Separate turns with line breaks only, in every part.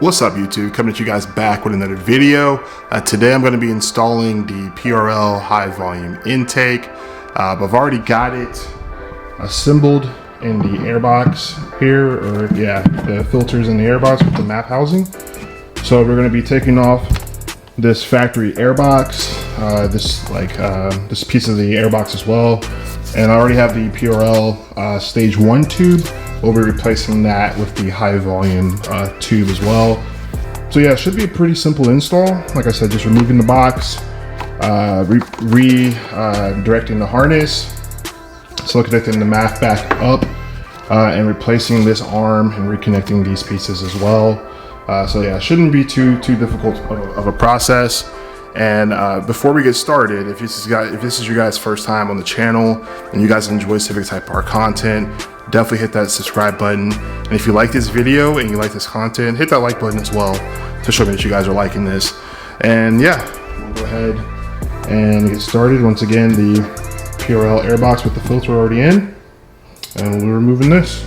What's up YouTube, coming at you guys back with another video. Today I'm going to be installing the PRL high volume intake. I've already got it assembled in the airbox here, or yeah, the filters in the airbox with the map housing. So we're going to be taking off this factory airbox, this piece of the airbox as well. And I already have the PRL stage 1 tube. We'll be replacing that with the high volume tube as well. So yeah, it should be a pretty simple install. Like I said, just removing the box, redirecting the harness, so connecting the MAF back up, and replacing this arm and reconnecting these pieces as well. So yeah, it shouldn't be too difficult of a process. And before we get started, if this is your guys' first time on the channel and you guys enjoy Civic Type R content, definitely hit that subscribe button. And if you like this video and you like this content, hit that like button as well to show me that you guys are liking this. And yeah, we'll go ahead and get started. Once again, the PRL airbox with the filter already in, and we'll be removing this.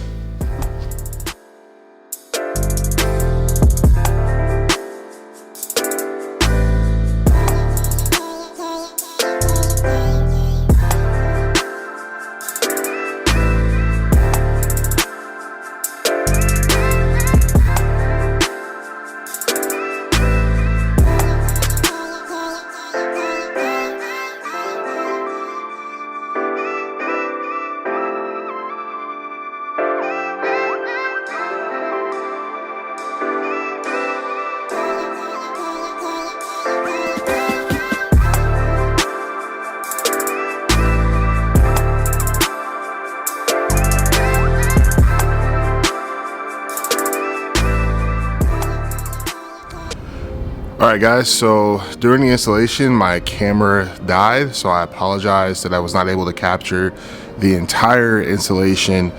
Alright guys, so during the installation my camera died, so I apologize that I was not able to capture the entire installation,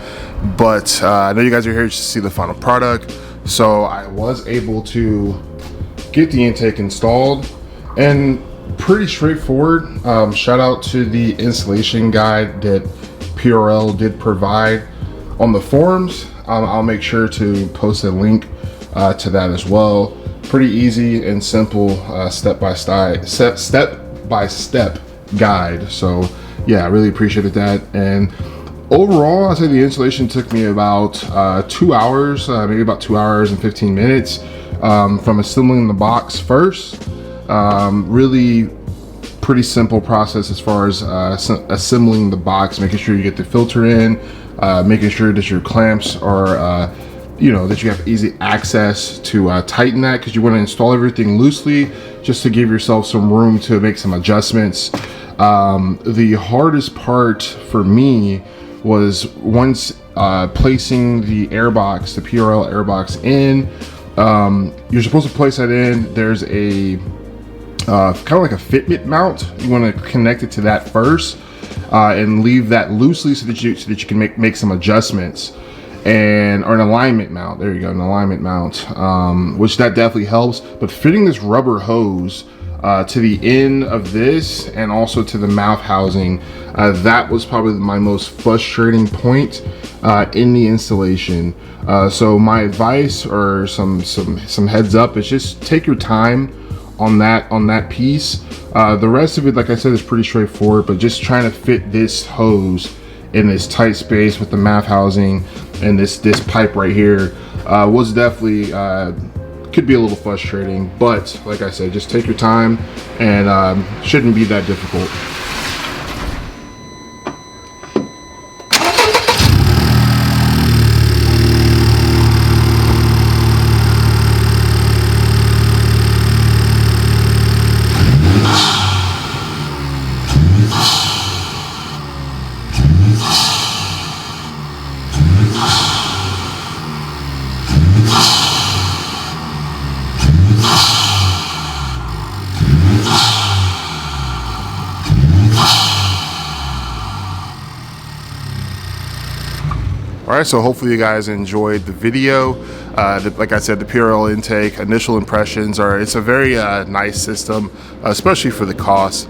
but I know you guys are here to see the final product. So I was able to get the intake installed, and pretty straightforward. Shout out to the installation guide that PRL did provide on the forums. I'll make sure to post a link to that as well. Pretty easy and simple step-by-step guide. So yeah, I really appreciated that. And overall, I'd say the installation took me about 2 hours, maybe about 2 hours and 15 minutes from assembling the box first. Really pretty simple process as far as assembling the box, making sure you get the filter in, making sure that your clamps are that you have easy access to tighten that, because you want to install everything loosely just to give yourself some room to make some adjustments. The hardest part for me was once placing the airbox, the PRL airbox in. You're supposed to place that in. There's a kind of like a Fitbit mount. You want to connect it to that first and leave that loosely so that you can make some adjustments. Or an alignment mount, there you go, an alignment mount, which that definitely helps. But fitting this rubber hose to the end of this and also to the mouth housing, that was probably my most frustrating point in the installation. So my advice, or some heads up, is just take your time on that piece. The rest of it, like I said, is pretty straightforward, but just trying to fit this hose in this tight space with the mouth housing and this pipe right here was definitely could be a little frustrating. But like I said, just take your time, and shouldn't be that difficult. Alright, so hopefully you guys enjoyed the video. Like I said, the PRL intake, initial impressions are, it's a very nice system, especially for the cost.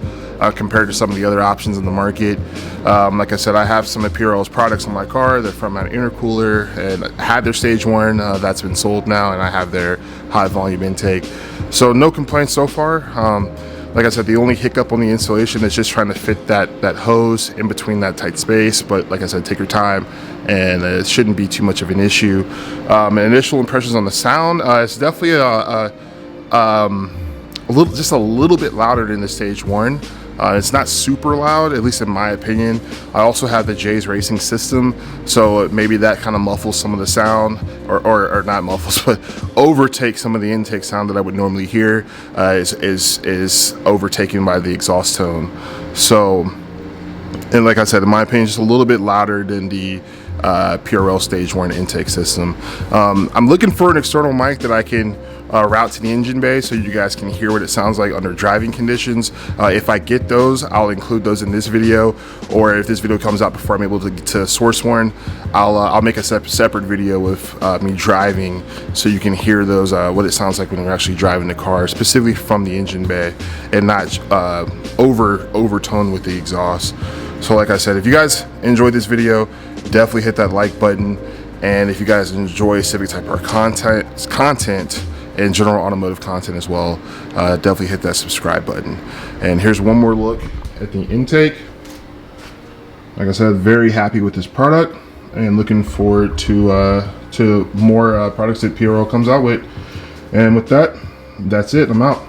compared to some of the other options in the market. Like I said, I have some of PRL's products in my car. They're from an intercooler and had their stage one. That's been sold now, and I have their high volume intake. So no complaints so far. Like I said, the only hiccup on the installation is just trying to fit that hose in between that tight space. But like I said, take your time, and it shouldn't be too much of an issue. Initial impressions on the sound, it's definitely just a little bit louder than the stage one. It's not super loud, at least in my opinion. I also have the J's Racing system, so maybe that kind of muffles some of the sound, or not muffles, but overtakes some of the intake sound that I would normally hear. Is overtaken by the exhaust tone. So, and like I said, in my opinion, just a little bit louder than the PRL stage one intake system. I'm looking for an external mic that I can route to the engine bay so you guys can hear what it sounds like under driving conditions. If I get those, I'll include those in this video, or if this video comes out before I'm able to source one, I'll make a separate video with me driving so you can hear those, what it sounds like when you're actually driving the car, specifically from the engine bay, and not overtone with the exhaust. So like I said, if you guys enjoyed this video, definitely hit that like button. And if you guys enjoy Civic Type R content and general automotive content as well, definitely hit that subscribe button. And here's one more look at the intake. Like I said, very happy with this product and looking forward to more products that PRL comes out with. And with that, that's it. I'm out.